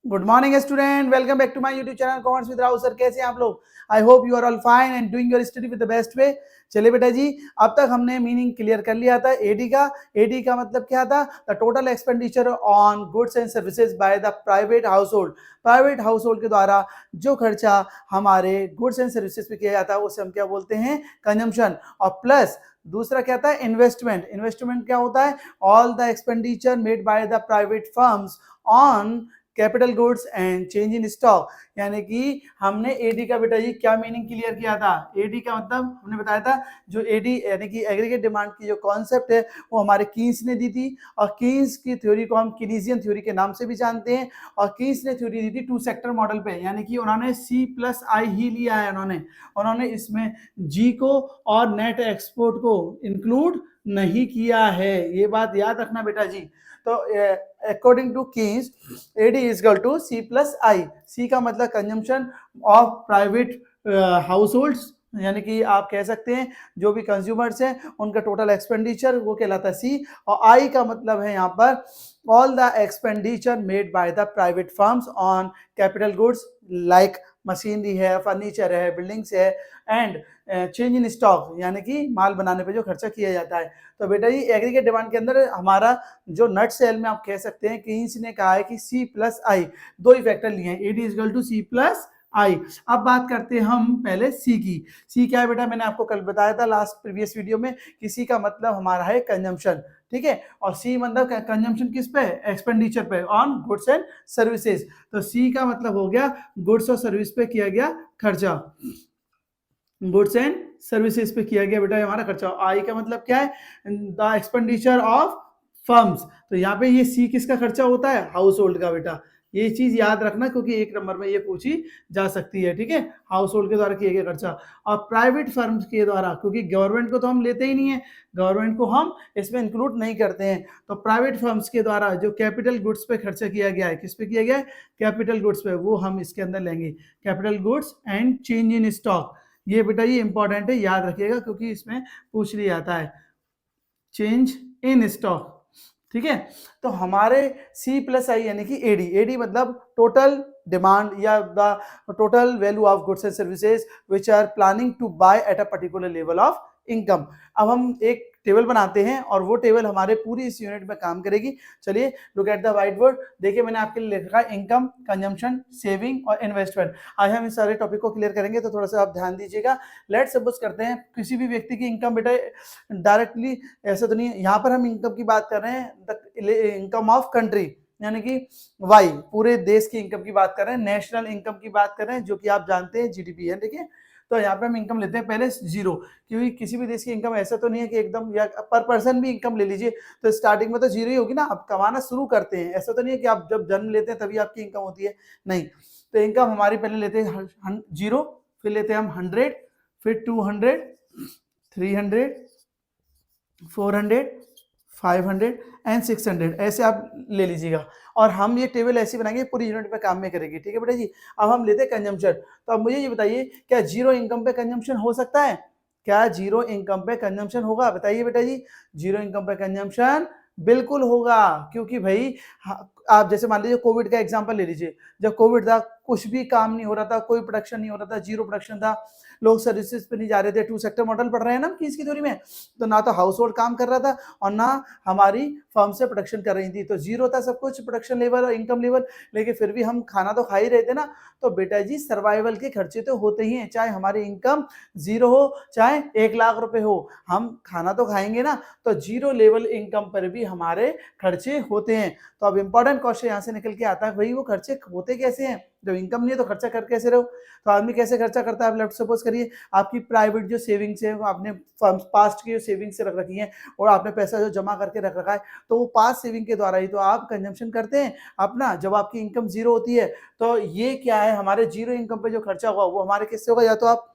Good morning student, welcome back to my YouTube channel commerce with Rahul sir. कैसे हैं आप लोग? I hope you are all fine and doing your study with the best way. चलिए बेटा जी, अब तक हमने मीनिंग क्लियर कर लिया था एडी का। एडी का मतलब क्या था? The total expenditure on goods and services by the private house hold. Private house hold के द्वारा जो खर्चा हमारे गुड्स एंड सर्विसेज पे किया जाता है उसे हम क्या बोलते हैं? कंजम्पशन। और प्लस दूसरा क्या था? इन्वेस्टमेंट। इन्वेस्टमेंट क्या होता है? All the expenditure made by the private firms on capital goods and change in stock. यानी कि हमने एडी का बेटा जी क्या मीनिंग क्लियर किया था? एडी का मतलब हमने बताया था जो एडी यानी कि एग्रीगेट डिमांड की जो कॉन्सेप्ट है वो हमारे कीन्स ने दी थी। और कीन्स की थ्योरी को हम कीनीजियन थ्योरी के नाम से भी जानते हैं। और कीन्स ने थ्योरी दी थी टू सेक्टर मॉडल पे, यानी कि उन्होंने C+I ही लिया है। उन्होंने इसमें जी को और नेट एक्सपोर्ट को इंक्लूड नहीं किया है। ये बात याद रखना बेटा जी। तो according to Keynes AD is equal to C+I। C का मतलब consumption of private households, यानी कि आप कह सकते हैं जो भी कंज्यूमर्स हैं उनका टोटल एक्सपेंडिचर वो कहलाता है सी। और आई का मतलब है यहाँ पर all the expenditure made by the private firms on capital goods like machinery है, फर्नीचर है, बिल्डिंग्स है एंड चेंज इन स्टॉक, यानी कि माल बनाने पे जो खर्चा किया जाता है। तो बेटा ये एग्रीगेट डिमांड के अंदर हमारा जो नट सेल में आप कह सकते हैं कि इसने कहा है कि C+I दो ही फैक्टर लिए हैं, AD is equal to C+I। अब बात करते हैं हम पहले सी की। सी क्या है बेटा? मैंने आपको कल बताया था लास्ट प्रीवियस वीडियो में कि सी का मतलब हमारा है कंजम्पशन, ठीक है। और सी मतलब कंजम्पशन किस पे? एक्सपेंडिचर पे ऑन गुड्स एंड सर्विसेज। तो सी का मतलब हो गया गुड्स और सर्विस पे किया गया खर्चा, गुड्स एंड सर्विसेज पे किया गया बेटा हमारा खर्चा। आई का मतलब क्या है? The expenditure of firms. तो यहाँ पे ये सी किसका खर्चा होता है? हाउस होल्ड का बेटा। ये चीज याद रखना क्योंकि एक नंबर में ये पूछी जा सकती है, ठीक है। हाउस होल्ड के द्वारा किया गया खर्चा। और प्राइवेट फर्म्स के द्वारा, क्योंकि गवर्नमेंट को तो हम लेते ही नहीं है, गवर्नमेंट को हम इसमें इंक्लूड नहीं करते हैं। तो प्राइवेट फर्म्स के द्वारा जो कैपिटल गुड्स पे खर्चा किया गया है, किस पे किया गया है? कैपिटल गुड्स पे, वो हम इसके अंदर लेंगे। Capital goods and change in stock, ये बेटा ये इंपॉर्टेंट है, याद रखिएगा क्योंकि इसमें पूछ लिया जाता है। चेंज इन स्टॉक, ठीक है। तो हमारे C+I यानी कि एडी, एडी मतलब टोटल डिमांड या the total value of goods and services which are planning to buy at a particular level of income. अब हम एक टेबल बनाते हैं और वो टेबल हमारे पूरी इस यूनिट में काम करेगी। चलिए look at the white board. देखिए मैंने आपके लिए लिखा है इनकम, कंजम्पशन, सेविंग और इन्वेस्टमेंट। आज हम इस सारे टॉपिक को क्लियर करेंगे, तो थोड़ा सा आप ध्यान दीजिएगा। लेट्स सपोज करते हैं किसी भी व्यक्ति की इनकम बेटा डायरेक्टली, ऐसा तो नहीं है, यहाँ पर हम इनकम की बात कर रहे हैं, इनकम ऑफ कंट्री यानी कि वाई, पूरे देश की इनकम की बात कर रहे हैं, नेशनल इनकम की बात कर रहे हैं, जो कि आप जानते हैं जीडीपी है, देखिए। तो यहाँ पे हम इनकम लेते हैं पहले जीरो, क्योंकि किसी भी देश की इनकम ऐसा तो नहीं है कि एकदम, या पर पर्सन भी इनकम ले लीजिए तो स्टार्टिंग में तो जीरो ही होगी ना। आप कमाना शुरू करते हैं, ऐसा तो नहीं है कि आप जब जन्म लेते हैं तभी आपकी इनकम होती है, नहीं। तो इनकम हमारी पहले लेते हैं जीरो, फिर लेते हैं हम 100, फिर 200, 300, 400, 500 एंड 600, ऐसे आप ले लीजिएगा। और हम ये टेबल ऐसी बनाएंगे पूरी यूनिट पे काम में करेगी, ठीक है बेटा जी। अब हम लेते हैं कंजम्पशन। तो अब मुझे ये बताइए, क्या जीरो इनकम पे कंजम्पशन हो सकता है? क्या जीरो इनकम पे कंजम्पशन होगा? बताइए बेटा जी। जीरो इनकम पे कंजम्पशन बिल्कुल होगा, क्योंकि भाई आप जैसे मान लीजिए कोविड का एग्जांपल ले लीजिए। जब कोविड था कुछ भी काम नहीं हो रहा था, कोई प्रोडक्शन नहीं हो रहा था, जीरो प्रोडक्शन था, लोग सर्विसेज पे नहीं जा रहे थे, टू सेक्टर मॉडल पढ़ रहे हैं ना किसकी थ्योरी में। तो ना तो हाउस होल्ड काम कर रहा था और ना हमारी फर्म से प्रोडक्शन कर रही थी, तो जीरो था सब कुछ, प्रोडक्शन लेवल और इनकम लेवल। लेकिन फिर भी हम खाना तो खा ही रहे थे ना। तो बेटा जी सर्वाइवल के खर्चे तो होते ही हैं, चाहे हमारी इनकम जीरो हो चाहे 1 लाख रुपए हो, हम खाना तो खाएंगे ना। तो जीरो लेवल इनकम पर भी हमारे खर्चे होते हैं। तो अब इंपॉर्टेंट क्वेश्चन यहाँ से निकल के आता है, भाई वो खर्चे होते कैसे हैं? जब इनकम नहीं है तो खर्चा कर कैसे रहो? तो आदमी कैसे खर्चा करता है? आप लेट्स सपोज करिए आपकी प्राइवेट जो सेविंग्स है वो आपने पास्ट की जो सेविंग्स से रख रखी है और आपने पैसा जो जमा करके रख रखा है, तो वो पास्ट सेविंग के द्वारा ही तो आप कंजम्पशन करते हैं अपना, जब आपकी इनकम जीरो होती है। तो ये क्या है? हमारे जीरो इनकम पे जो खर्चा हुआ वो हमारे किससे होगा? या तो आप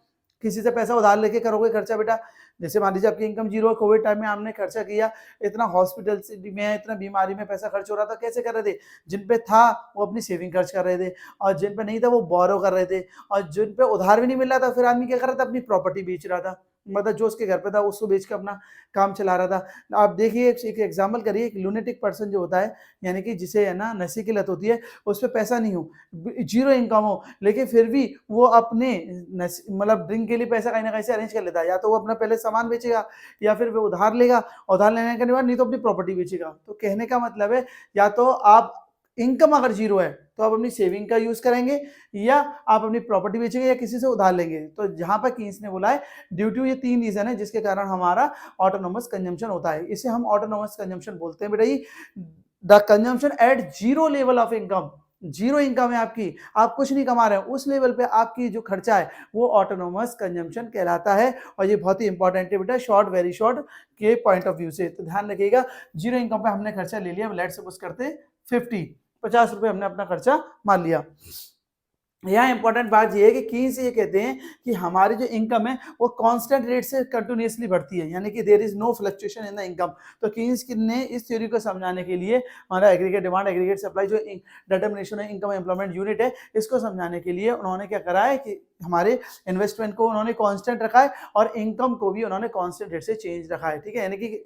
किसी से पैसा उधार लेके करोगे खर्चा बेटा। जैसे मान लीजिए आपकी इनकम जीरो है, कोविड टाइम में आपने खर्चा किया, इतना हॉस्पिटल में, इतना बीमारी में पैसा खर्च हो रहा था, कैसे कर रहे थे? जिन पे था वो अपनी सेविंग खर्च कर रहे थे, और जिन पे नहीं था वो बोरो कर रहे थे, और जिन पे उधार भी नहीं मिल रहा था फिर आदमी क्या कर रहा था? अपनी प्रॉपर्टी बेच रहा था। मतलब जो उसके घर पे था उसको बेच के अपना काम चला रहा था। आप देखिए एक एग्जाम्पल करिए, एक लूनेटिक पर्सन जो होता है, यानी कि जिसे है ना नशे की लत होती है, उस पर पैसा नहीं हो, जीरो इनकम हो, लेकिन फिर भी वो अपने मतलब ड्रिंक के लिए पैसा कहीं ना कहीं से अरेंज कर लेता है। या तो वो अपना पहले सामान बेचेगा या फिर वो उधार लेगा, उधार लेने के बाद नहीं तो अपनी प्रॉपर्टी बेचेगा। तो कहने का मतलब है या तो आप इनकम अगर जीरो है तो आप अपनी सेविंग का यूज करेंगे या आप अपनी प्रॉपर्टी बेचेंगे या किसी से उधार लेंगे। तो जहां पर कीन्स ने बोला है ड्यू टू ये 3 रीजन है जिसके कारण हमारा ऑटोनोमस कंजम्पशन होता है। इसे हम ऑटोनोमस कंजम्पशन बोलते हैं बेटा जी। The consumption at zero level of income, zero income है आपकी, आप कुछ नहीं कमा रहे हैं, उस लेवल पे आपकी जो खर्चा है वो ऑटोनोमस कंजम्पशन कहलाता है। और ये बहुत ही इंपॉर्टेंट है बेटा, शॉर्ट वेरी शॉर्ट के पॉइंट ऑफ व्यू से। तो ध्यान रखिएगा, जीरो इनकम पे हमने खर्चा ले लिया, लेट्स सपोज करते 50 रुपए हमने अपना खर्चा मान लिया। यहाँ इंपॉर्टेंट बात ये है कि कीन्स ये कहते हैं कि हमारी जो इनकम है वो कांस्टेंट रेट से कंटिन्यूअसली बढ़ती है, यानी कि there is no fluctuation in the income. तो कीन्स ने इस थ्योरी को समझाने के लिए हमारा एग्रीगेट डिमांड एग्रीगेट सप्लाई जो determination of income employment unit है, इसको समझाने के लिए उन्होंने क्या करा है कि हमारे इन्वेस्टमेंट को उन्होंने कांस्टेंट रखा है और इनकम को भी उन्होंने कांस्टेंट रेट से चेंज रखा है। ठीक है, यानी कि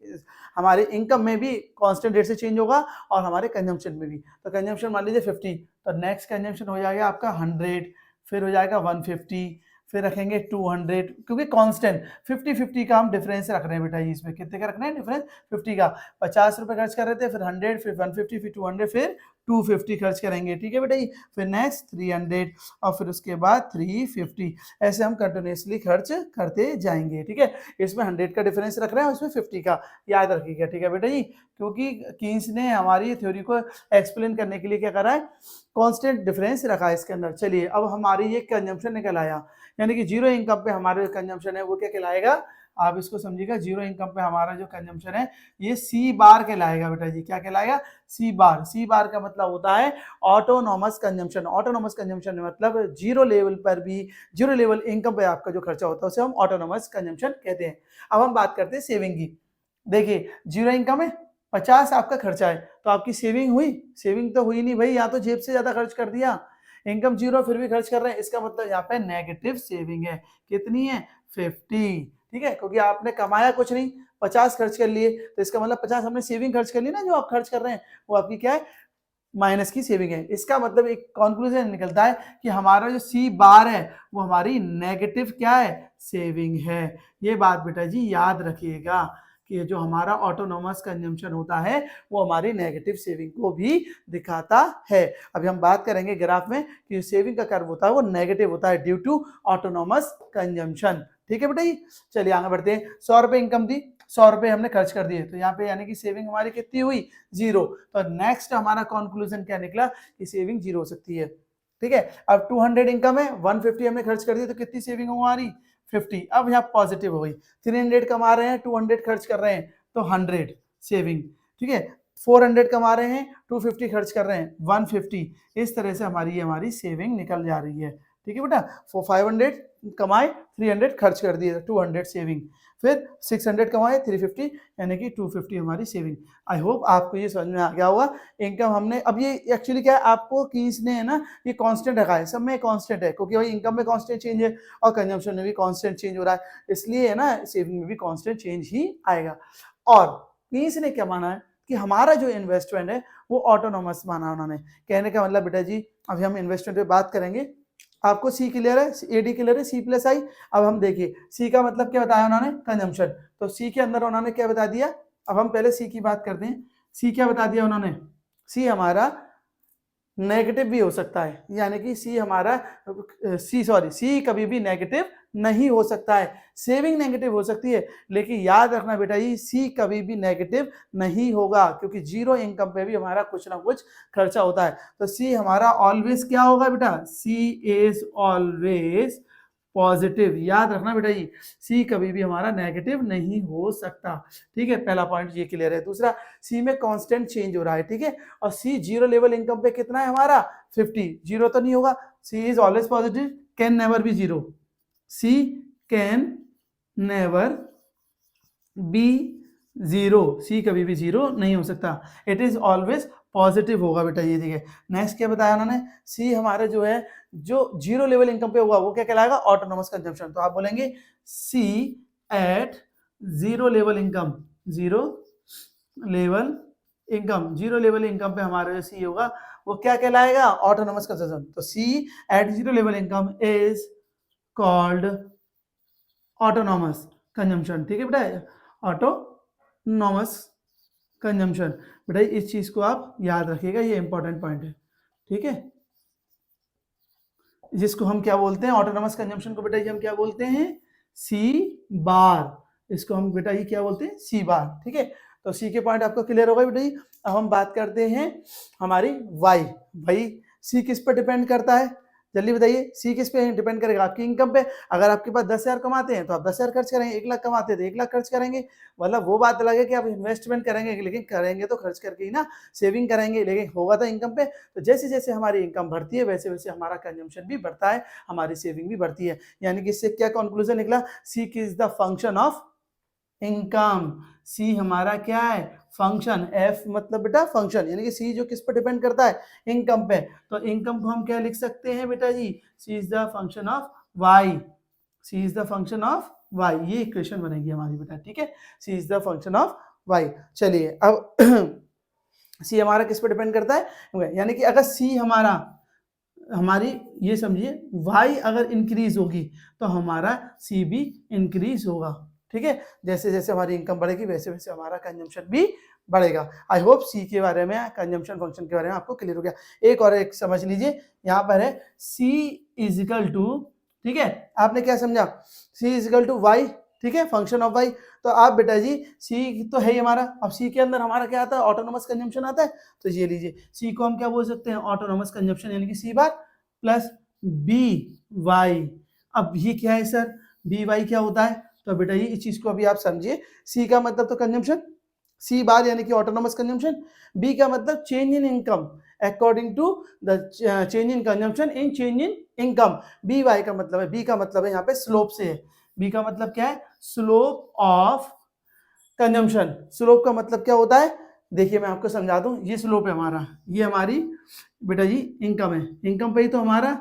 हमारे इनकम में भी कांस्टेंट रेट से चेंज होगा और हमारे कंजम्पशन में भी। तो कंजम्पशन मान लीजिए 50, तो नेक्स्ट कंजम्पशन हो जाएगा आपका 100, फिर हो जाएगा 150, फिर रखेंगे 200, क्योंकि कांस्टेंट 50-50 का हम डिफरेंस रख रहे हैं बेटा। इसमें कितने का रखना है डिफरेंस? 50 का। 50 रुपए खर्च कर रहे थे, फिर 100, फिर 150, फिर 200, फिर 250 खर्च करेंगे। ठीक है बेटा जी, फिर नेक्स्ट 300 और फिर उसके बाद 350, ऐसे हम कंटिन्यूसली खर्च करते जाएंगे। ठीक है, इसमें 100 का डिफरेंस रख रहे हैं, उसमें 50 का, याद रखिएगा। ठीक है बेटा जी, क्योंकि कीन्स ने हमारी थ्योरी को एक्सप्लेन करने के लिए क्या करा है, कांस्टेंट डिफरेंस रखा है इसके अंदर। चलिए अब हमारी ये कंजम्पशन निकल आया, यानी कि जीरो इनकम पे हमारा जो कंजम्पशन है वो क्या कहलाएगा, आप इसको समझिएगा। जीरो इनकम पे हमारा जो कंजम्पशन है ये सी बार कहलाएगा बेटा जी। क्या कहलाएगा? सी बार। सी बार का मतलब होता है ऑटोनोमस कंजम्पशन। ऑटोनोमस कंजम्पशन मतलब जीरो लेवल पर भी, जीरो लेवल इनकम पे आपका जो खर्चा होता है उसे हम ऑटोनोमस कंजम्पशन कहते हैं। अब हम बात करते हैं सेविंग की। देखिए जीरो इनकम है, 50 आपका खर्चा है, तो आपकी सेविंग हुई? सेविंग तो हुई नहीं भाई, या तो जेब से ज्यादा खर्च कर दिया। इनकम जीरो फिर भी खर्च कर रहे हैं, इसका मतलब यहाँ पे नेगेटिव सेविंग है। कितनी है? 50। ठीक है, क्योंकि आपने कमाया कुछ नहीं, 50 खर्च कर लिए, तो इसका मतलब 50 हमने सेविंग खर्च कर ली ना, जो आप खर्च कर रहे हैं वो आपकी क्या है? माइनस की सेविंग है। इसका मतलब एक कंक्लूजन निकलता है कि हमारा जो सी बार है वो हमारी नेगेटिव क्या है? सेविंग है। ये बात बेटा जी याद रखिएगा कि जो हमारा ऑटोनोमस कंजम्पशन होता है वो हमारी नेगेटिव सेविंग को भी दिखाता है। अभी हम बात करेंगे ग्राफ में कि सेविंग का कर्व होता है वो नेगेटिव होता है ड्यू टू ऑटोनोमस कंजम्पशन। ठीक है बेटा जी, चलिए आगे बढ़ते हैं। 100 रुपए इनकम दी, 100 रुपए हमने खर्च कर दिए, तो यहाँ पे यानी कि सेविंग हमारी कितनी हुई? जीरो। तो नेक्स्ट हमारा कंक्लूजन क्या निकला कि सेविंग जीरो हो सकती है। ठीक है, अब 200 इनकम है, 150 हमने खर्च कर दिया, तो कितनी सेविंग हो हमारी? 50। अब यहाँ पॉजिटिव हो गई। 300 कमा रहे हैं, 200 खर्च कर रहे हैं, तो 100 सेविंग। ठीक है, 400 कमा रहे हैं, 250 खर्च कर रहे हैं, 150। इस तरह से हमारी सेविंग निकल जा रही है। ठीक है बेटा, 500 कमाए, 300 खर्च कर दिए, 200 सेविंग। फिर 600 कमाए, 350, यानी कि 250 हमारी सेविंग। आई होप आपको ये समझ में आ गया होगा। इनकम हमने अब ये एक्चुअली क्या है, आपको कीन्स ने है ना ये कांस्टेंट रखा है, सब में कांस्टेंट है, क्योंकि भाई इनकम में कांस्टेंट चेंज है और कंजम्पशन में भी कांस्टेंट चेंज हो रहा है, इसलिए है ना सेविंग में भी कांस्टेंट चेंज ही आएगा। और कीन्स ने क्या माना है कि हमारा जो इन्वेस्टमेंट है वो ऑटोनोमस माना उन्होंने। कहने का मतलब बेटा जी, अभी हम इन्वेस्टमेंट पे बात करेंगे। आपको सी क्लियर है, एडी क्लियर है, सी प्लस आई। अब हम देखिए सी का मतलब क्या बताया उन्होंने? कंजम्पशन। तो सी के अंदर उन्होंने क्या बता दिया? अब हम पहले सी की बात करते हैं। सी क्या बता दिया उन्होंने? सी हमारा नेगेटिव भी हो सकता है, यानी कि सी कभी भी नेगेटिव नहीं हो सकता है। सेविंग नेगेटिव हो सकती है, लेकिन याद रखना बेटा जी सी कभी भी नेगेटिव नहीं होगा, क्योंकि जीरो इनकम पे भी हमारा कुछ ना कुछ खर्चा होता है। तो सी हमारा ऑलवेज क्या होगा बेटा? सी इज ऑलवेज पॉजिटिव। याद रखना बेटा जी, सी कभी भी हमारा नेगेटिव नहीं हो सकता। ठीक है, पहला पॉइंट ये क्लियर है। दूसरा, सी में कांस्टेंट चेंज हो रहा है। ठीक है, और सी जीरो लेवल इनकम पे कितना है हमारा? 50। जीरो तो नहीं होगा, C is always positive, can never be zero. C can never be zero, C कभी भी जीरो नहीं हो सकता, इट इज ऑलवेज पॉजिटिव होगा बेटा। ये देखिए नेक्स्ट क्या बताया उन्होंने? सी हमारे जो है जो जीरो लेवल इनकम पे होगा वो क्या कहलाएगा? Autonomous consumption. तो आप बोलेंगे C at zero level income, zero level income, zero level income पे हमारा जो सी होगा वो क्या कहलाएगा, ऑटोनोमस कंजम्पशन। तो C at zero level income is called autonomous consumption. ठीक है बेटा, ऑटोनोमस कंजम्पशन। बेटा इस चीज को आप याद रखिएगा, ये इंपॉर्टेंट पॉइंट है। ठीक है, जिसको हम क्या बोलते हैं, ऑटोनोमस कंजम्पशन को बेटा ये हम क्या बोलते हैं, सी बार। इसको हम बेटा ये क्या बोलते हैं, सी बार। ठीक है, तो सी के पॉइंट आपको क्लियर होगा बेटा जी। अब हम बात करते हैं हमारी वाई। भाई सी किस पर डिपेंड करता है, जल्दी बताइए, सी किस पे डिपेंड करेगा, आपकी इनकम पे। अगर आपके पास 10,000 कमाते हैं तो आप 10,000 खर्च करेंगे, 1 लाख कमाते हैं तो 1 लाख खर्च करेंगे। मतलब वो बात अलग है कि आप इन्वेस्टमेंट करेंगे, लेकिन करेंगे तो खर्च करके ही ना, सेविंग करेंगे, लेकिन होगा तो इनकम पे। तो जैसे जैसे हमारी इनकम बढ़ती है वैसे वैसे हमारा कंजम्पशन भी बढ़ता है, हमारी सेविंग भी बढ़ती है। यानी कि इससे क्या कंक्लूजन निकला, C is the function of income. C हमारा क्या है, फंक्शन। एफ मतलब बेटा फंक्शन, यानी कि सी जो किस पर डिपेंड करता है, इनकम पे। तो इनकम को हम क्या लिख सकते हैं बेटा जी, C is the function of Y, C is the function of Y, ये इक्वेशन बनेगी हमारी बेटा। ठीक है, C is the function of Y. चलिए अब सी हमारा किस पर डिपेंड करता है, यानी कि अगर सी हमारा, हमारी ये समझिए वाई अगर इंक्रीज होगी तो हमारा सी भी इंक्रीज होगा। ठीक है, जैसे जैसे हमारी इनकम बढ़ेगी वैसे वैसे हमारा कंजम्पशन भी बढ़ेगा। आई होप सी के बारे में, कंजम्पशन फंक्शन के बारे में आपको क्लियर हो गया। एक और एक समझ लीजिए, यहाँ पर है सी इजिकल टू, ठीक है, आपने क्या समझा, सी इजिकल टू वाई। ठीक है, फंक्शन ऑफ वाई। तो आप बेटा जी सी तो है ही हमारा, अब सी के अंदर हमारा क्या आता है, ऑटोनोमस कंजम्पशन आता है। तो ये लीजिए, सी को हम क्या बोल सकते हैं, ऑटोनोमस कंजम्पशन, यानी कि सी बार प्लस बी वाई। अब ये क्या है सर, बी वाई क्या होता है, तो बेटा ये इस चीज को अभी आप समझिए। सी का मतलब तो कंजम्पशन, सी बार यानी कि ऑटोनोमस कंजम्पशन। बी का मतलब change in income according to the change in consumption in change in income. B Y का मतलब है, बी का मतलब है यहाँ पे स्लोप से है। बी का मतलब क्या है, स्लोप ऑफ कंजम्पशन। स्लोप का मतलब क्या होता है, देखिए मैं आपको समझा दूं, ये स्लोप है हमारा, ये हमारी बेटा जी इनकम है, इनकम पे ही तो हमारा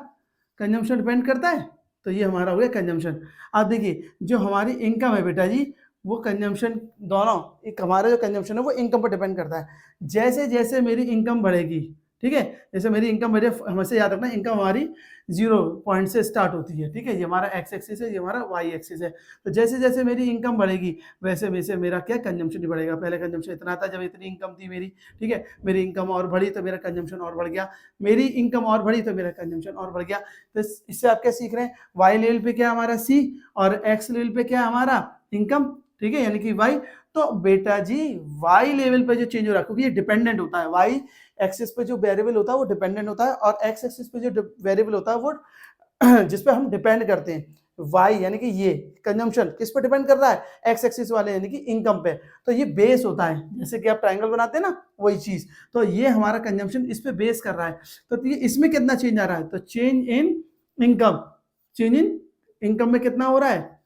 कंजम्पशन डिपेंड करता है। तो ये हमारा हो गया कंजम्पशन। अब देखिए जो हमारी इनकम है बेटा जी, वो कंजम्पशन दोनों, एक हमारा जो कंजम्पशन है वो इनकम पर डिपेंड करता है। जैसे जैसे मेरी इनकम बढ़ेगी, ठीक है, जैसे मेरी इनकम बढ़े, हमेशा याद रखना इनकम हमारी 0 पॉइंट से स्टार्ट होती है। ठीक है, ये हमारा एक्स एक्सिस है, ये हमारा वाई एक्सिस है। तो जैसे जैसे मेरी इनकम बढ़ेगी वैसे वैसे मेरा क्या कंजम्पशन भी बढ़ेगा। पहले कंजम्पशन इतना था जब इतनी इनकम थी मेरी, ठीक है, मेरी इनकम और बढ़ी तो मेरा कंजम्पशन और बढ़ गया, मेरी इनकम और बढ़ी तो मेरा कंजम्पशन और बढ़ गया। तो इससे आप क्या सीख रहे हैं, वाई लेवल पे क्या हमारा सी और एक्स लेवल पे क्या हमारा इनकम। ठीक है, यानी कि वाई। तो बेटा जी वाई लेवल पे जो चेंज हो रहा है, क्योंकि ये डिपेंडेंट होता है, वाई एक्सिस पे जो वेरिएबल होता है वो डिपेंडेंट होता है, और एक्स एक्सिस पे जो वेरिएबल होता है वो जिस पे हम डिपेंड करते हैं, वाई यानी कि ये कंजम्पशन किस पे डिपेंड कर रहा है, एक्स एक्सिस वाले यानी कि इनकम पे। तो ये बेस होता है, जैसे कि आप ट्रायंगल बनाते हैं ना वही चीज, तो ये हमारा कंजम्पशन इस पे बेस कर रहा है। तो ये इसमें कितना चेंज आ रहा है, तो change in income, change in income में कितना हो रहा है,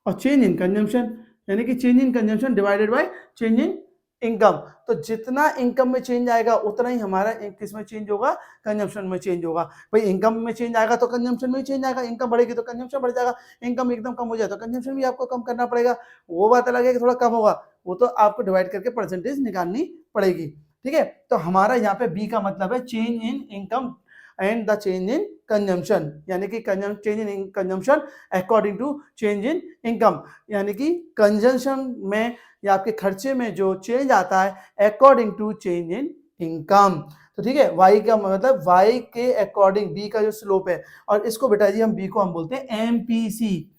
और चेंज इन कंजम्पशन, यानी कि change in consumption divided by change in income. तो जितना इनकम में चेंज आएगा उतना ही हमारा किस में चेंज होगा, कंजम्पशन में चेंज होगा। भाई इनकम में चेंज आएगा तो कंजम्पशन में चेंज आएगा, इनकम बढ़ेगी तो कंजम्पशन बढ़ जाएगा, इनकम एकदम कम हो जाए तो कंजम्पशन भी आपको कम करना पड़ेगा। वो बात अलग है कि थोड़ा कम होगा, वो तो आपको डिवाइड करके परसेंटेज निकालनी पड़ेगी। ठीक है, तो हमारा यहाँ पे बी का मतलब है change in income and the change in consumption, यानी कि change in consumption according to change in income, यानी कि कंजम्पशन में या आपके खर्चे में जो चेंज आता है according to change in income. तो ठीक है, वाई का मतलब वाई के अकॉर्डिंग बी का जो स्लोप है, और इसको बेटा जी हम बी को हम बोलते हैं एमपीसी।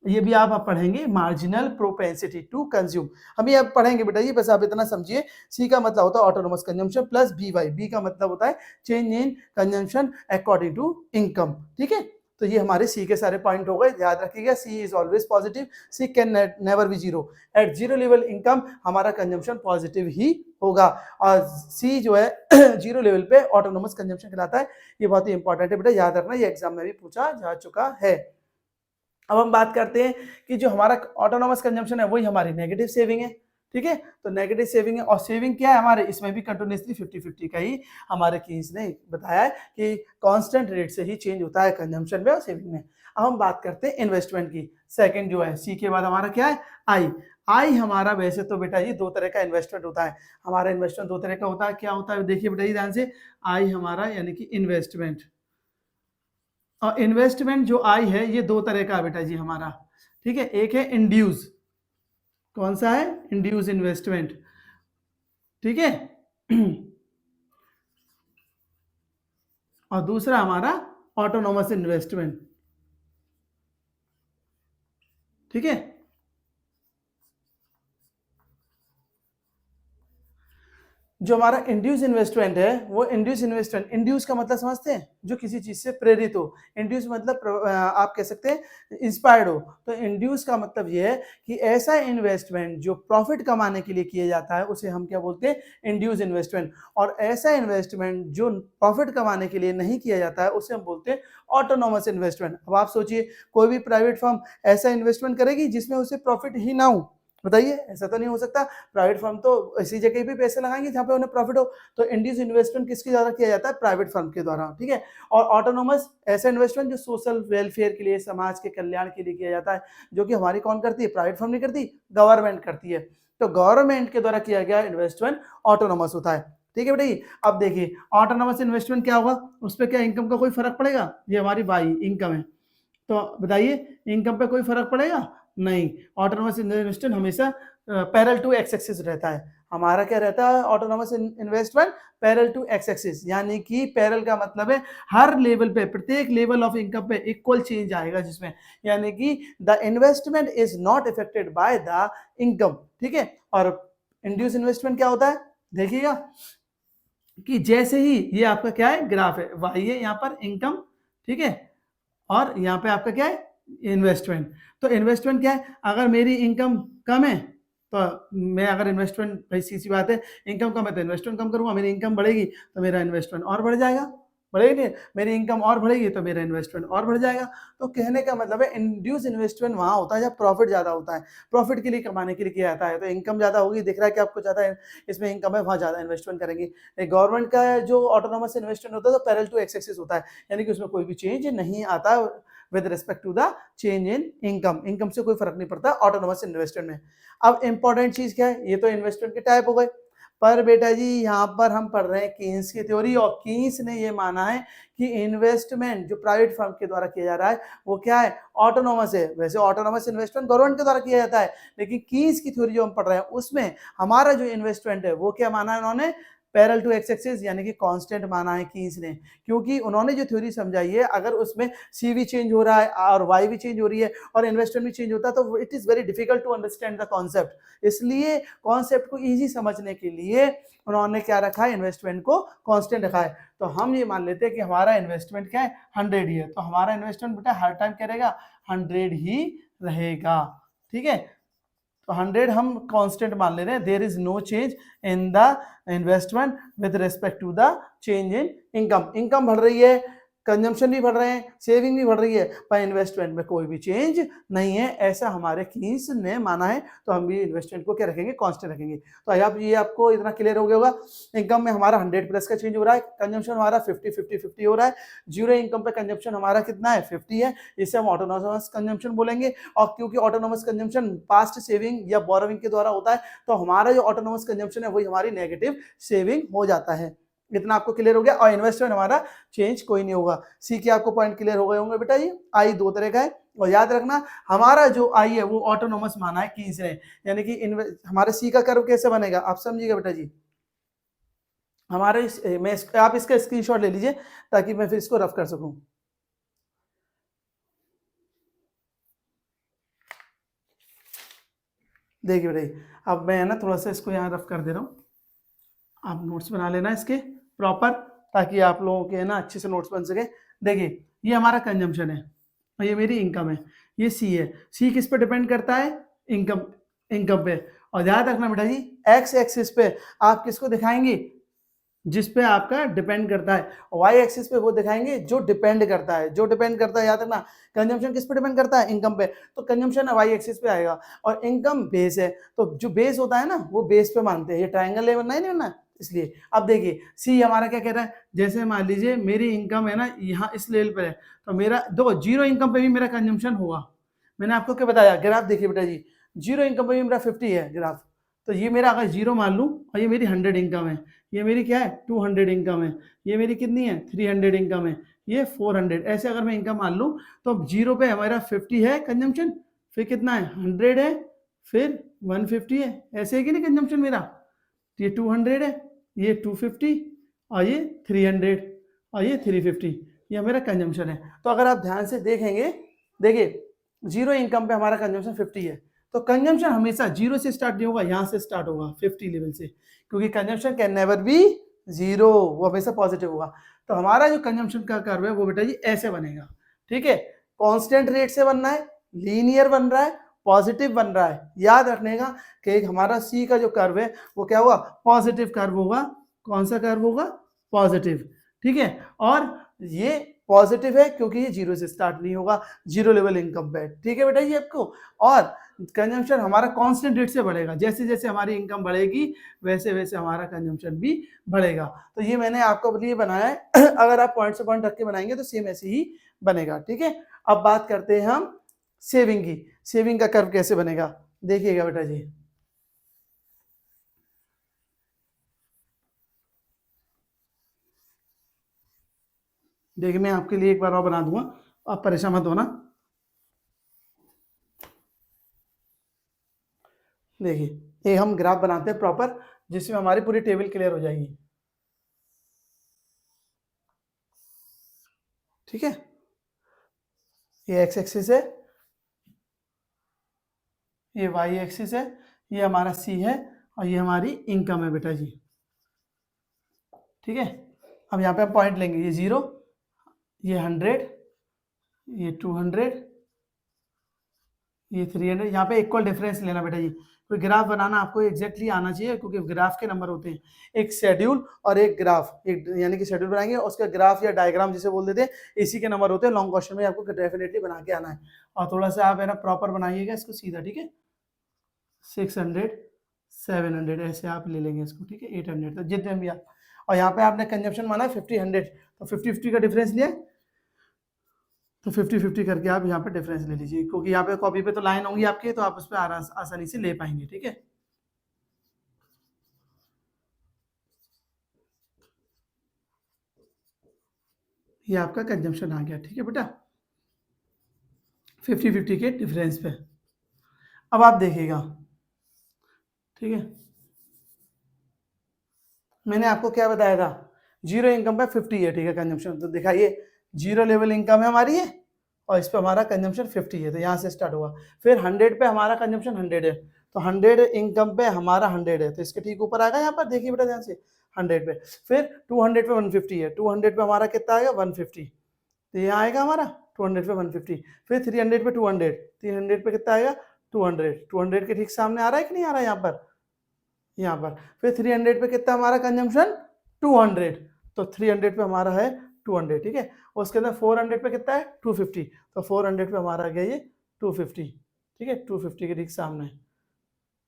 ये भी आप पढ़ेंगे, मार्जिनल प्रोपेंसिटी टू कंज्यूम, हम ये आप पढ़ेंगे बेटा जी, बस आप इतना समझिए। सी का मतलब होता है autonomous consumption plus B Y, B का मतलब होता है change in consumption according to income. ठीक है, तो ये हमारे सी के सारे पॉइंट हो गए, याद रखिएगा C is always positive, C can never be zero. At zero level income हमारा कंजम्पशन पॉजिटिव ही होगा, और सी जो है जीरो लेवल पे ऑटोनोमस कंजम्पशन कहलाता है। ये बहुत ही इंपॉर्टेंट है बेटा, याद रखना, ये एग्जाम में भी पूछा जा चुका है। अब हम बात करते हैं कि जो हमारा ऑटोनोमस कंजम्पशन है वही हमारी नेगेटिव सेविंग है। ठीक है, तो नेगेटिव सेविंग है, और सेविंग क्या है हमारे, इसमें भी कंटिन्यूसली 50-50 का ही हमारे केस ने बताया है कि कांस्टेंट रेट से ही चेंज होता है कंजम्पशन में और सेविंग में। अब हम बात करते हैं इन्वेस्टमेंट की। सेकंड जो है सी के बाद हमारा क्या है, आई। आई हमारा वैसे तो बेटा ये दो तरह का इन्वेस्टमेंट होता है। हमारा इन्वेस्टमेंट दो तरह का होता है, क्या होता है देखिए बेटा ये ध्यान से। आई हमारा यानी कि इन्वेस्टमेंट, और इन्वेस्टमेंट जो आई है ये दो तरह का बेटा जी हमारा, ठीक है। एक है इंड्यूस, कौन सा है, इंड्यूस इन्वेस्टमेंट, ठीक है। और दूसरा हमारा ऑटोनोमस इन्वेस्टमेंट, ठीक है। जो हमारा इंड्यूस इन्वेस्टमेंट है वो इंड्यूस इन्वेस्टमेंट, इंड्यूस का मतलब समझते हैं, जो किसी चीज से प्रेरित हो। इंड्यूस मतलब आप कह सकते हैं इंस्पायर्ड हो। तो इंड्यूस का मतलब ये है कि ऐसा इन्वेस्टमेंट जो प्रॉफिट कमाने के लिए किया जाता है उसे हम क्या बोलते हैं, इंड्यूस इन्वेस्टमेंट। और ऐसा इन्वेस्टमेंट जो प्रॉफिट कमाने के लिए नहीं किया जाता है उसे हम बोलते हैं ऑटोनोमस इन्वेस्टमेंट। अब आप सोचिए कोई भी प्राइवेट फर्म ऐसा इन्वेस्टमेंट करेगी जिसमें उसे प्रॉफिट ही ना हो, बताइए, ऐसा तो नहीं हो सकता। प्राइवेट फर्म तो ऐसी जगह पे पैसे लगाएंगे जहां पे उन्हें प्रॉफिट हो। तो इंड्यूस इन्वेस्टमेंट किसके द्वारा किया जाता है, प्राइवेट फर्म के द्वारा, ठीक है। और ऑटोनोमस ऐसा इन्वेस्टमेंट जो सोशल वेलफेयर के लिए, समाज के कल्याण के लिए किया जाता है, जो कि हमारी कौन करती है, प्राइवेट फर्म नहीं करती, गवर्नमेंट करती है। तो गवर्नमेंट के द्वारा किया गया इन्वेस्टमेंट ऑटोनोमस होता है, ठीक है बेटा। अब देखिए ऑटोनोमस इन्वेस्टमेंट क्या होगा, उस पर क्या इनकम का कोई फर्क पड़ेगा, ये हमारी वाई इनकम है, तो बताइए इनकम पे कोई फर्क पड़ेगा नहीं। ऑटोनोमस इन्वेस्टमेंट हमेशा पैरेलल टू एक्स एक्सिस रहता है। हमारा क्या रहता है autonomous investment, parallel to x axis, यानी कि पैरेलल का मतलब है हर लेवल पे, प्रत्येक लेवल ऑफ इनकम पे इक्वल चेंज आएगा जिसमें, यानी कि the investment is not affected by the income, ठीक है। और इंड्यूस इन्वेस्टमेंट क्या होता है, देखिएगा कि जैसे ही ये आपका क्या है, ग्राफ है, वाई है यहाँ पर इनकम, ठीक है, और यहाँ पे आपका क्या है, इन्वेस्टमेंट। तो इन्वेस्टमेंट क्या है, अगर मेरी इनकम कम है तो मैं अगर इन्वेस्टमेंट, भाई सी बात है, इनकम कम है तो इन्वेस्टमेंट कम करूंगा, मेरी इनकम बढ़ेगी तो मेरा इन्वेस्टमेंट और बढ़ जाएगा, बढ़ेगी नहीं, मेरी इनकम और बढ़ेगी तो मेरा इन्वेस्टमेंट और बढ़ जाएगा। तो कहने का मतलब है इंड्यूस इन्वेस्टमेंट वहां होता है जब प्रॉफिट ज्यादा होता है, प्रॉफिट के लिए कमाने के लिए किया जाता है। तो इनकम ज्यादा होगी, दिख रहा है कि आपको ज्यादा इसमें इनकम है, वहां ज्यादा इन्वेस्टमेंट करेंगे। गवर्नमेंट का जो ऑटोनोमस इन्वेस्टमेंट होता है तो पैरेलल टू एक्स एक्सिस होता है, यानी कि उसमें कोई भी चेंज नहीं आता with respect to the change in income, income से कोई फर्क नहीं पड़ता ऑटोनोमस इन्वेस्टमेंट में। अब इंपॉर्टेंट चीज क्या है, ये तो इन्वेस्टमेंट के टाइप हो गए, पर बेटा जी यहाँ पर हम पढ़ रहे हैं कीन्स की थ्योरी, और कीन्स ने ये माना है कि इन्वेस्टमेंट जो प्राइवेट फर्म के द्वारा किया जा रहा है वो क्या है, ऑटोनोमस है। वैसे ऑटोनोमस इन्वेस्टमेंट गवर्नमेंट के द्वारा किया जाता है, लेकिन कीन्स की थ्योरी जो हम पढ़ रहे हैं उसमें हमारा जो इन्वेस्टमेंट है वो क्या माना है उन्होंने, पैरेलल टू एक्स एक्सिस, यानी कि कांस्टेंट माना है कीन्स ने। क्योंकि उन्होंने जो थ्योरी समझाई है, अगर उसमें सी भी चेंज हो रहा है और वाई भी चेंज हो रही है और इन्वेस्टमेंट भी चेंज होता है तो it is very difficult to understand the concept. इसलिए कॉन्सेप्ट को इजी समझने के लिए उन्होंने क्या रखा है, इन्वेस्टमेंट को कांस्टेंट रखा है। तो हम ये मान लेते हैं कि हमारा इन्वेस्टमेंट क्या है, 100 ही है, तो हमारा इन्वेस्टमेंट बेटा हर टाइम क्या रहेगा, 100 ही रहेगा, ठीक है। तो 100 हम कांस्टेंट मान ले रहे हैं, there is no change in the investment with respect to the change in income. Income बढ़ रही है, कंजम्पशन भी बढ़ रहे हैं, सेविंग भी बढ़ रही है, पर इन्वेस्टमेंट में कोई भी चेंज नहीं है, ऐसा हमारे कीन्स ने माना है। तो हम भी इन्वेस्टमेंट को क्या रखेंगे, कांस्टेंट रखेंगे। तो आप ये आपको इतना क्लियर हो गया होगा, इनकम में हमारा 100 प्लस का चेंज हो रहा है, कंजम्पशन हमारा 50-50-50 हो रहा है, जीरो इनकम पे कंजम्पशन हमारा कितना है, 50 है, इसे हम ऑटोनोमस कंजम्पशन बोलेंगे। और क्योंकि ऑटोनोमस कंजम्पशन पास्ट सेविंग या बोरोविंग के द्वारा होता है, तो हमारा जो ऑटोनोमस कंजम्पशन है वही हमारी नेगेटिव सेविंग हो जाता है। इतना आपको क्लियर हो गया, और इन्वेस्टमेंट हमारा चेंज कोई नहीं होगा। सी के आपको पॉइंट क्लियर हो गए होंगे बेटा। ये आई दो तरह का है, और याद रखना हमारा जो आई है वो ऑटोनोमस माना है कीन्स ने, यानी कि हमारे सी का कर्व कैसे बनेगा आप समझिएगा बेटा जी। हमारे आप इसका स्क्रीनशॉट ले लीजिए ताकि मैं फिर इसको रफ कर सकूं। देखिए बेटा, अब मैं ना थोड़ा सा इसको यहाँ रफ कर दे रहा हूँ, आप नोट्स बना लेना इसके प्रॉपर, ताकि आप लोगों के ना अच्छे से नोट्स बन सके। देखिए ये हमारा कंजम्पशन है और ये मेरी इनकम है, ये सी है। सी किस पे डिपेंड करता है, इनकम, इनकम पे। और याद रखना बेटा जी, एक्स एक्सिस पे आप किसको दिखाएंगे, जिस पे आपका डिपेंड करता है, वाई एक्सिस पे वो दिखाएंगे जो डिपेंड करता है, जो डिपेंड करता है। याद रखना कंजम्पशन किस पे डिपेंड करता है, इनकम पे, तो कंजम्पशन वाई एक्सिस पे आएगा। और इनकम बेस है, तो जो बेस होता है ना वो बेस पे मानते हैं, ये ट्रायंगल बनना ही नहीं बनना है, इसलिए अब देखिए सी हमारा क्या कह रहा है, जैसे मान लीजिए मेरी इनकम है ना यहाँ इस लेवल पर है, तो मेरा देखो जीरो इनकम पे भी मेरा कंजम्पशन होगा। मैंने आपको क्या बताया, ग्राफ देखिए बेटा जी, जीरो इनकम पे भी मेरा 50 है ग्राफ, तो ये मेरा अगर जीरो मान लूँ और ये मेरी 100 इनकम है, ये मेरी क्या है 200 इनकम है, ये मेरी कितनी है 300 इनकम है, ये 400, ऐसे अगर मैं इनकम मान लूँ तो जीरो पे हमारा 50 है कंजम्पशन, फिर कितना है 100 है, फिर 150 है, ऐसे है कि नहीं कंजम्पशन मेरा, ये 200 है, ये 250 और ये 300 और ये 350, ये मेरा कंजम्पशन है। तो अगर आप ध्यान से देखेंगे, देखिए जीरो इनकम पे हमारा कंजम्पशन 50 है, तो कंजम्पशन हमेशा जीरो से स्टार्ट नहीं होगा, यहाँ से स्टार्ट होगा 50 लेवल से, क्योंकि consumption can never be zero, वो हमेशा पॉजिटिव होगा। तो हमारा जो कंजम्पशन का कर्व है वो बेटा जी ऐसे बनेगा, ठीक है, कांस्टेंट रेट से बनना है, लीनियर बन रहा है, पॉजिटिव बन रहा है। याद रखने का कि हमारा सी का जो कर्व है वो क्या होगा, पॉजिटिव कर्व होगा। कौन सा कर्व होगा, पॉजिटिव, ठीक है, और ये पॉजिटिव है क्योंकि ये जीरो से स्टार्ट नहीं होगा, जीरो लेवल इनकम पे, ठीक है बेटा ये आपको। और कंजम्पशन हमारा कांस्टेंट रेट से बढ़ेगा, जैसे जैसे हमारी इनकम बढ़ेगी वैसे वैसे हमारा कंजम्पशन भी बढ़ेगा। तो ये मैंने आपको लिए बनाया है अगर आप पॉइंट से पॉइंट रख के बनाएंगे तो सेम ऐसे ही बनेगा, ठीक है। अब बात करते हैं हम सेविंग की, सेविंग का कर्व कैसे बनेगा, देखिएगा बेटा जी। देखिए मैं आपके लिए एक बार और बना दूंगा, आप परेशान मत होना। देखिए ये हम ग्राफ बनाते हैं प्रॉपर, जिसमें हमारी पूरी टेबल क्लियर हो जाएगी, ठीक है। ये एक्स एक्सिस है, ये वाई एक्सिस है, ये हमारा सी है और ये हमारी इनकम है बेटा जी, ठीक है। अब यहाँ पे हम पॉइंट लेंगे, ये 0, ये 100, ये 200, ये 300, यहाँ पे इक्वल डिफरेंस लेना बेटा जी। कोई ग्राफ बनाना आपको एग्जैक्टली आना चाहिए, क्योंकि ग्राफ के नंबर होते हैं, एक शेड्यूल और एक ग्राफ, एक यानी कि शेड्यूल बनाएंगे उसका ग्राफ या डायग्राम जिसे बोल देते हैं, इसी के नंबर होते हैं। लॉन्ग क्वेश्चन में आपको डेफिनेटली बना के आना है, और थोड़ा सा आप है ना प्रॉपर बनाइएगा इसको सीधा, ठीक है। 600, 700 ऐसे आप ले लेंगे इसको, ठीक है, 800 तो जितने भी आप, और यहाँ पे आपने कंजम्पशन माना है 50 100, तो 50-50 का डिफरेंस लिया, तो 50-50 करके आप यहाँ पे डिफरेंस ले लीजिए, क्योंकि यहाँ पे कॉपी पे तो लाइन होंगी आपके, तो आप उस पर आसानी से ले पाएंगे, ठीक है। ये आपका कंजम्पशन आ गया, ठीक है बेटा, 50-50 के डिफरेंस पे। अब आप देखिएगा, ठीक है, मैंने आपको क्या बताया था, जीरो इनकम पे 50 है, ठीक है कंजम्पशन, तो दिखाइए जीरो लेवल इनकम है हमारी है, और इस पे हमारा कंजम्पशन 50 है, तो यहाँ से स्टार्ट हुआ। फिर 100 पे हमारा कंजम्पशन 100 है, तो 100 इनकम पे हमारा 100 है, तो इसके ठीक ऊपर आएगा, यहाँ पर देखिए बेटा ध्यान से 100 पे। फिर 200 पे 150 है, 200 पे हमारा कितना आएगा 150, तो यहाँ आएगा हमारा 200 पे 150। फिर 300 पे 200, 300 पे कितना आएगा 200, 200 के ठीक सामने आ रहा है कि नहीं आ रहा है यहाँ पर। फिर 300 पे कितना हमारा कंजम्पशन 200, तो 300 पे हमारा है 200, ठीक है। उसके अंदर 400 पे कितना है 250, तो 400 पे हमारा आ गया ये 250, ठीक है, 250 के ठीक सामने।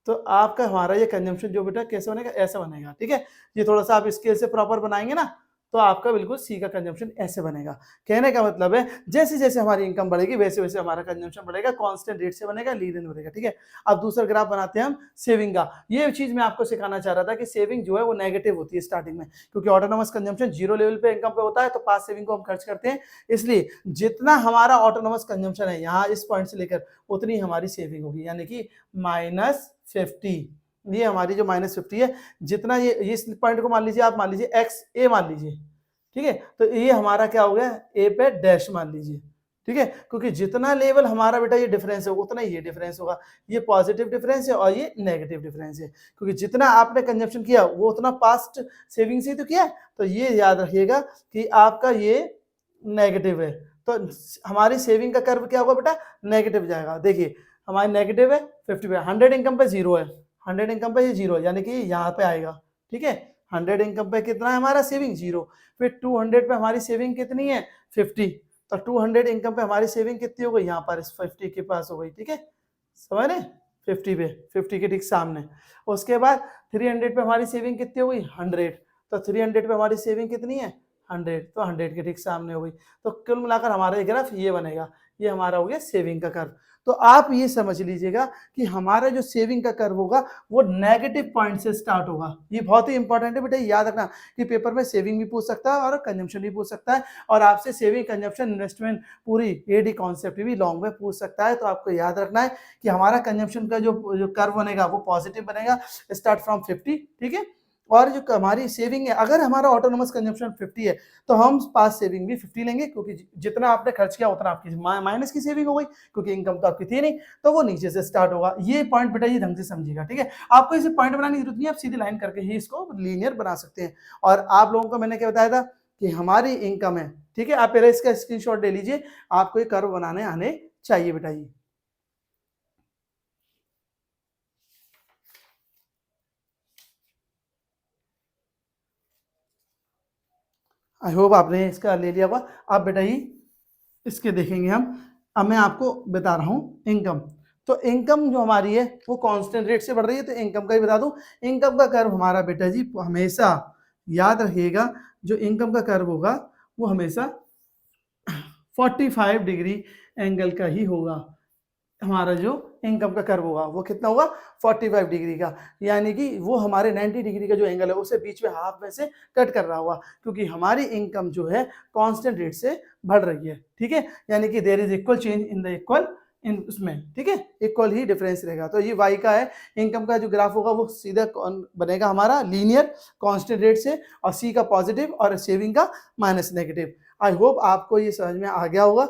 तो आपका हमारा ये कंजम्पशन जो बेटा कैसे बनेगा, ऐसा बनेगा, ठीक है। ये थोड़ा सा आप स्केल से प्रॉपर बनाएंगे ना, तो आपका बिल्कुल सी का कंजम्पशन ऐसे बनेगा। कहने का मतलब है जैसे जैसे हमारी इनकम बढ़ेगी वैसे वैसे हमारा कंजम्पशन बढ़ेगा, कांस्टेंट रेट से बनेगा, लीनियर बनेगा, ठीक है। अब दूसरा ग्राफ बनाते हैं हम सेविंग का। ये चीज मैं आपको सिखाना चाह रहा था कि सेविंग जो है वो नेगेटिव होती है स्टार्टिंग में, क्योंकि ऑटोनोमस कंजम्पशन जीरो लेवल पे इनकम पे होता है, तो पास सेविंग को हम खर्च करते हैं, इसलिए जितना हमारा ऑटोनोमस कंजम्पशन है यहाँ इस पॉइंट से लेकर उतनी हमारी सेविंग होगी, यानी कि -50। ये हमारी जो -50 है, जितना ये इस पॉइंट को मान लीजिए, आप मान लीजिए एक्स ए मान लीजिए, ठीक है, तो ये हमारा क्या हो गया ए पे डैश मान लीजिए, ठीक है, क्योंकि जितना लेवल हमारा बेटा ये डिफरेंस है उतना ये डिफरेंस होगा, ये पॉजिटिव डिफरेंस है और ये नेगेटिव डिफरेंस है, क्योंकि जितना आपने कंजम्पशन किया वो उतना पास्ट सेविंग से ही तो किया है, तो ये याद रखिएगा कि आपका ये नेगेटिव है, तो हमारी सेविंग का कर्व क्या होगा बेटा, नेगेटिव जाएगा। देखिए हमारी नेगेटिव है 50 पे, 100 इनकम पे 0 है, 100 इनकम पे ये 0 है, यानी कि यहाँ पे आएगा, ठीक है। 100 इनकम पे कितना है हमारा सेविंग 0। फिर 200 पे हमारी सेविंग कितनी है 50, तो 200 इनकम पे हमारी सेविंग कितनी हो गई यहाँ पर इस 50 के पास हो गई, ठीक है, समझ रहे 50 पे, 50 के ठीक सामने। उसके बाद 300 पे हमारी सेविंग कितनी हो गई 100, तो 300 पे हमारी सेविंग कितनी है 100, तो 100 के ठीक सामने हो गई। तो कुल मिलाकर हमारा ग्राफ ये बनेगा, ये हमारा हो गया सेविंग का कर्व। तो आप ये समझ लीजिएगा कि हमारा जो सेविंग का कर्व होगा वो नेगेटिव पॉइंट से स्टार्ट होगा। ये बहुत ही इंपॉर्टेंट है बेटा, याद रखना कि पेपर में सेविंग भी पूछ सकता है और कंजम्पशन भी पूछ सकता है, और आपसे सेविंग कंजम्पशन इन्वेस्टमेंट पूरी एडी कॉन्सेप्ट भी लॉन्ग में पूछ सकता है। तो आपको याद रखना है कि हमारा कंजम्पशन का जो कर्व बनेगा वो पॉजिटिव बनेगा, स्टार्ट फ्रॉम 50, ठीक है। और जो हमारी सेविंग है, अगर हमारा ऑटोनोमस कंजम्पशन 50 है तो हम पास सेविंग भी 50 लेंगे, क्योंकि जितना आपने खर्च किया उतना आपकी माइनस की सेविंग हो गई, क्योंकि इनकम तो आपकी थी नहीं, तो वो नीचे से स्टार्ट होगा। ये पॉइंट बेटा ये ढंग से समझिएगा, ठीक है। आपको इसे पॉइंट बनाने की जरूरत नहीं है, आप सीधी लाइन करके ही इसको लीनियर बना सकते हैं। और आप लोगों को मैंने क्या बताया था कि हमारी इनकम है, ठीक है। आप पहले इसका स्क्रीनशॉट ले लीजिए, आपको ये कर्व बनाने आने चाहिए बेटा। ये आई होप आपने इसका ले लिया होगा। आप बेटा ये इसके देखेंगे हम। अब मैं आपको बता रहा हूँ इनकम। तो इनकम जो हमारी है वो कांस्टेंट रेट से बढ़ रही है, तो इनकम का ही बता दूं। इनकम का कर्व हमारा बेटा जी हमेशा याद रखिएगा, जो इनकम का कर्व होगा वो हमेशा 45 डिग्री एंगल का ही होगा। हमारा जो इनकम का कर्व होगा वो कितना होगा 45 डिग्री का, यानी कि वो हमारे 90 डिग्री का जो एंगल है उसे बीच में हाफ में से कट कर रहा होगा, क्योंकि हमारी इनकम जो है कांस्टेंट रेट से बढ़ रही है, ठीक है। यानी कि there is equal change in the equal in उसमें, ठीक है, इक्वल ही डिफरेंस रहेगा। तो ये वाई का है, इनकम का जो ग्राफ होगा वो सीधा बनेगा हमारा लीनियर कांस्टेंट रेट से, और सी का पॉजिटिव और सेविंग का माइनस नेगेटिव। आई होप आपको ये समझ में आ गया होगा।